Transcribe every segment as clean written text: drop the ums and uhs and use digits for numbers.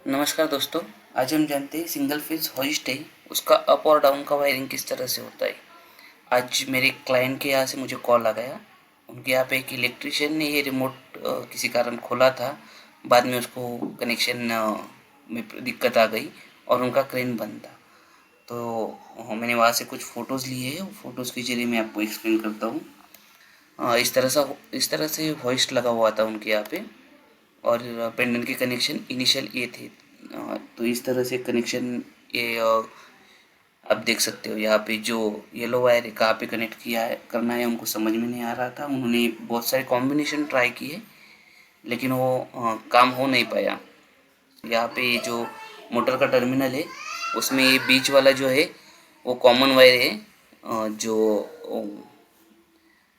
नमस्कार दोस्तों। आज हम जानते हैं सिंगल फेज होइस्ट है उसका अप और डाउन का वायरिंग किस तरह से होता है। आज मेरे क्लाइंट के यहाँ से मुझे कॉल आ गया। उनके यहाँ पे एक इलेक्ट्रिशियन ने ये रिमोट किसी कारण खोला था। बाद में उसको कनेक्शन में दिक्कत आ गई और उनका क्रेन बंद था। तो मैंने वहाँ से कुछ फ़ोटोज़ लिए हैं। फ़ोटोज़ के ज़रिए मैं आपको एक्सप्लेन करता हूँ। इस तरह से होइस्ट लगा हुआ था उनके यहाँ पे और पेंडेंट के कनेक्शन इनिशियल ये थे। तो इस तरह से कनेक्शन ये आप देख सकते हो। यहाँ पे जो येलो वायर कहाँ पे कनेक्ट किया है करना है उनको समझ में नहीं आ रहा था। उन्होंने बहुत सारे कॉम्बिनेशन ट्राई किए लेकिन वो काम हो नहीं पाया। यहाँ पे ये जो मोटर का टर्मिनल है उसमें ये बीच वाला जो है वो कॉमन वायर है। जो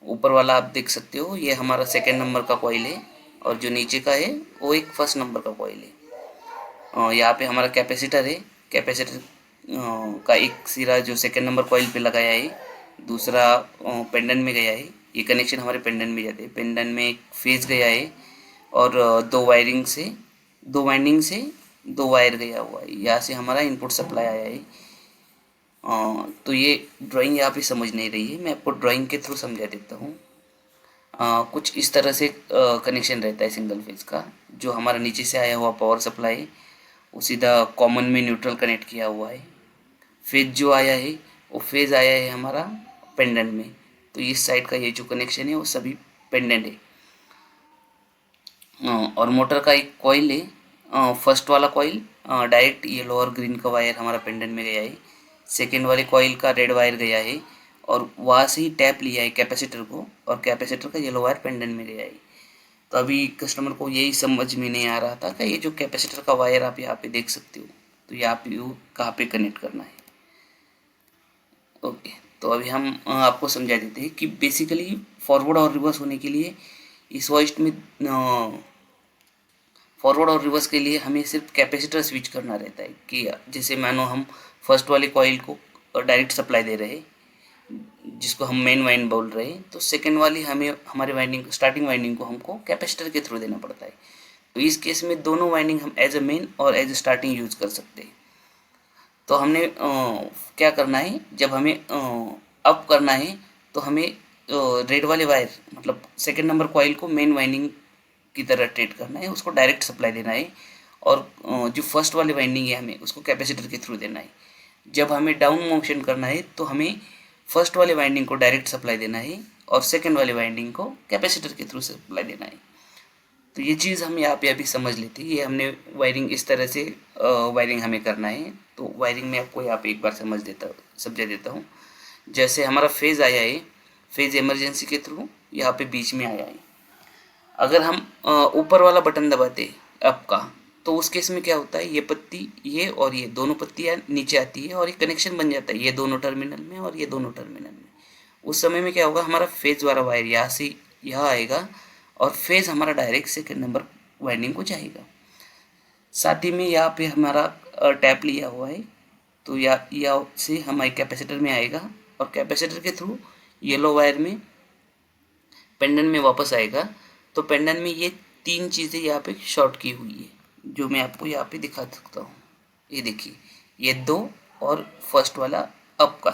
ऊपर वाला आप देख सकते हो ये हमारा सेकेंड नंबर का कॉइल है और जो नीचे का है वो एक फर्स्ट नंबर का कॉइल है। यहाँ पे हमारा कैपेसिटर है। कैपेसिटर का एक सिरा जो सेकंड नंबर कॉइल पे लगाया है, दूसरा पेंडेंट में गया है। ये कनेक्शन हमारे पेंडेंट में जाते हैं। पेंडेंट में एक फेज गया है और दो वाइंडिंग से दो वायर गया हुआ है। यहाँ से हमारा इनपुट सप्लाई आया है। तो ये ड्राइंग यहाँ पे समझ नहीं रही है, मैं आपको ड्राइंग के थ्रू समझा देता हूँ। कुछ इस तरह से कनेक्शन रहता है सिंगल फेज का। जो हमारा नीचे से आया हुआ पावर सप्लाई वो सीधा कॉमन में न्यूट्रल कनेक्ट किया हुआ है। फेज जो आया है वो फेज आया है हमारा पेंडेंट में। तो इस साइड का ये जो कनेक्शन है वो सभी पेंडेंट है। और मोटर का एक कॉइल है। फर्स्ट वाला कॉइल डायरेक्ट येलो और ग्रीन का वायर हमारा पेंडेंट में गया है। सेकेंड वाले कॉइल का रेड वायर गया है और वहाँ से ही टैप लिया है कैपेसिटर को और कैपेसिटर का येलो वायर पेंडेंट में गया है। तो अभी कस्टमर को यही समझ में नहीं आ रहा था कि ये जो कैपेसिटर का वायर आप यहाँ पे देख सकते हो तो यहाँ पे वो कहाँ पे कनेक्ट करना है। ओके, तो अभी हम आपको समझा देते हैं कि बेसिकली फॉरवर्ड और रिवर्स होने के लिए इस वॉइस्ट में फॉरवर्ड और रिवर्स के लिए हमें सिर्फ कैपेसिटर स्विच करना रहता है। कि जैसे मानो हम फर्स्ट वाले कॉइल को डायरेक्ट सप्लाई दे रहे हैं जिसको हम मेन वाइंड बोल रहे हैं, तो सेकेंड वाली हमें हमारे वाइंडिंग स्टार्टिंग वाइंडिंग को हमको कैपेसिटर के थ्रू देना पड़ता है। तो इस केस में दोनों वाइंडिंग हम एज अ मेन और एज अ स्टार्टिंग यूज कर सकते हैं। तो हमने क्या करना है, जब हमें अप करना है तो हमें रेड वाले वायर मतलब सेकेंड नंबर कॉइल को मेन वाइंडिंग की तरह ट्रीट करना है, उसको डायरेक्ट सप्लाई देना है। और जो फर्स्ट वाली वाइंडिंग है हमें उसको कैपेसिटर के थ्रू देना है। जब हमें डाउन मोशन करना है तो हमें फर्स्ट वाले वाइंडिंग को डायरेक्ट सप्लाई देना है और सेकेंड वाले वाइंडिंग को कैपेसिटर के थ्रू सप्लाई देना है। तो ये चीज़ हम यहाँ पे अभी समझ लेते हैं। ये हमने वायरिंग इस तरह से वायरिंग हमें करना है। तो वायरिंग में आपको यहाँ पे एक बार समझा देता हूँ। जैसे हमारा फेज़ आया है, फेज़ इमरजेंसी के थ्रू यहाँ पे बीच में आया है। अगर हम ऊपर वाला बटन दबाते अप का तो उस केस में क्या होता है, ये पत्ती ये और ये दोनों पत्तियाँ नीचे आती है और एक कनेक्शन बन जाता है ये दोनों टर्मिनल में और ये दोनों टर्मिनल में। उस समय में क्या होगा, हमारा फेज वाला वायर यहाँ से यहाँ आएगा और फेज हमारा डायरेक्ट सेकेंड नंबर वाइंडिंग को जाएगा। साथ ही में यहाँ पे हमारा टैप लिया हुआ है तो यहाँ से हमारे कैपेसिटर में आएगा और कैपेसिटर के थ्रू येलो वायर में पेंडेंट में वापस आएगा। तो पेंडेंट में ये तीन चीज़ें यहाँ पे शॉर्ट की हुई है जो मैं आपको यहाँ पे दिखा सकता हूँ। ये देखिए, ये दो और फर्स्ट वाला अप का।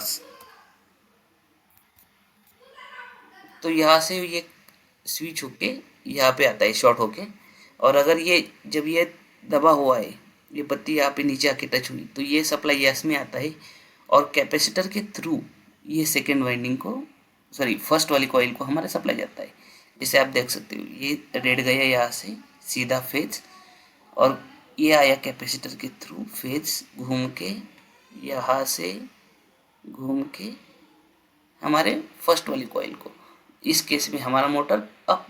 तो यहाँ से ये स्विच होके यहाँ पे आता है शॉर्ट होके। और अगर ये जब ये दबा हुआ है, ये पत्ती यहाँ पे नीचे आके टच हुई तो ये सप्लाई यस में आता है और कैपेसिटर के थ्रू ये सेकेंड वाइंडिंग को फर्स्ट वाली कॉइल को हमारा सप्लाई जाता है। जैसे आप देख सकते हो ये रेड गया यहाँ से सीधा फेज और ये आया कैपेसिटर के थ्रू फेज घूम के यहाँ से घूम के हमारे फर्स्ट वाली कॉइल को। इस केस में हमारा मोटर अप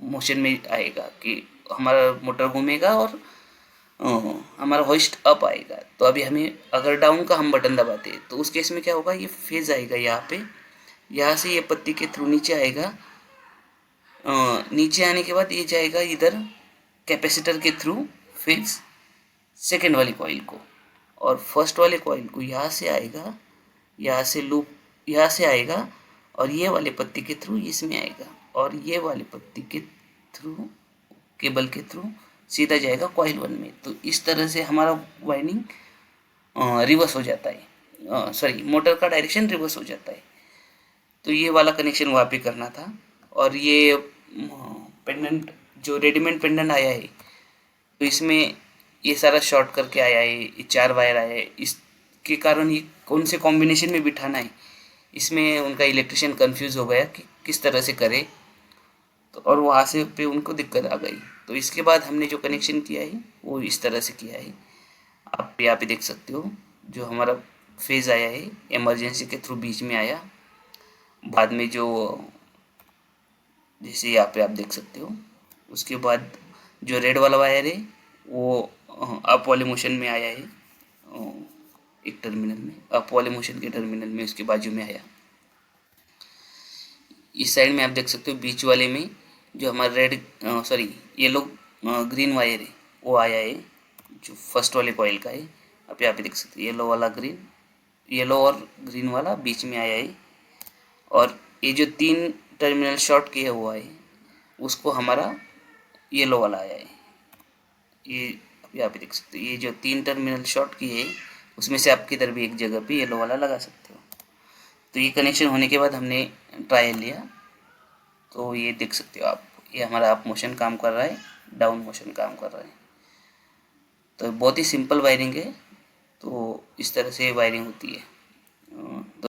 मोशन में आएगा कि हमारा मोटर घूमेगा और हमारा होइस्ट अप आएगा। तो अभी हमें अगर डाउन का हम बटन दबाते हैं तो उस केस में क्या होगा, ये फेज आएगा यहाँ पे, यहाँ से ये पत्ती के थ्रू नीचे आएगा। नीचे आने के बाद ये जाएगा इधर कैपेसिटर के थ्रू फेज सेकेंड वाली कॉइल को और फर्स्ट वाले कॉइल को यहाँ से आएगा, यहाँ से लूप यहाँ से आएगा और ये वाले पत्ती के थ्रू इसमें आएगा और ये वाले पत्ती के थ्रू केबल के थ्रू सीधा जाएगा कॉइल 1 में। तो इस तरह से हमारा वाइंडिंग रिवर्स हो जाता है, सॉरी मोटर का डायरेक्शन रिवर्स हो जाता है। तो ये वाला कनेक्शन वहाँ पे करना था। और ये पेंडेंट जो रेडीमेड पेंडेंट आया है, तो इसमें ये सारा शॉर्ट करके आया है, ये 4 वायर आया है। इसके कारण ये कौन से कॉम्बिनेशन में बिठाना है, इसमें उनका इलेक्ट्रिशियन कंफ्यूज हो गया कि किस तरह से करे। तो और वहाँ से पे उनको दिक्कत आ गई। तो इसके बाद हमने जो कनेक्शन किया है वो इस तरह से किया है। आप यहाँ पे देख सकते हो जो हमारा फेज़ आया है इमरजेंसी के थ्रू बीच में आया। बाद में जो जैसे यहाँ पे आप देख सकते हो, उसके बाद जो रेड वाला वायर है वो अप वाले मोशन में आया है, एक टर्मिनल में, अप वाले मोशन के टर्मिनल में उसके बाजू में आया। इस साइड में आप देख सकते हो बीच वाले में जो हमारा red sorry yellow green wire है वो आया है, जो फर्स्ट वाले कॉइल का है। आप यहाँ पे देख सकते हो येलो वाला ग्रीन, येलो और ग्रीन वाला बीच में आया है। और ये जो 3 टर्मिनल शॉर्ट किया हुआ है उसको हमारा येलो वाला आया है। ये आप यहाँ पे देख सकते हो, ये जो 3 टर्मिनल शॉर्ट किए हैं उसमें से आप किधर भी एक जगह पे येलो वाला लगा सकते हो। तो ये कनेक्शन होने के बाद हमने ट्रायल लिया, तो ये देख सकते हो आप, ये हमारा अप मोशन काम कर रहा है, डाउन मोशन काम कर रहा है। तो बहुत ही सिंपल वायरिंग है। तो इस तरह से वायरिंग होती है।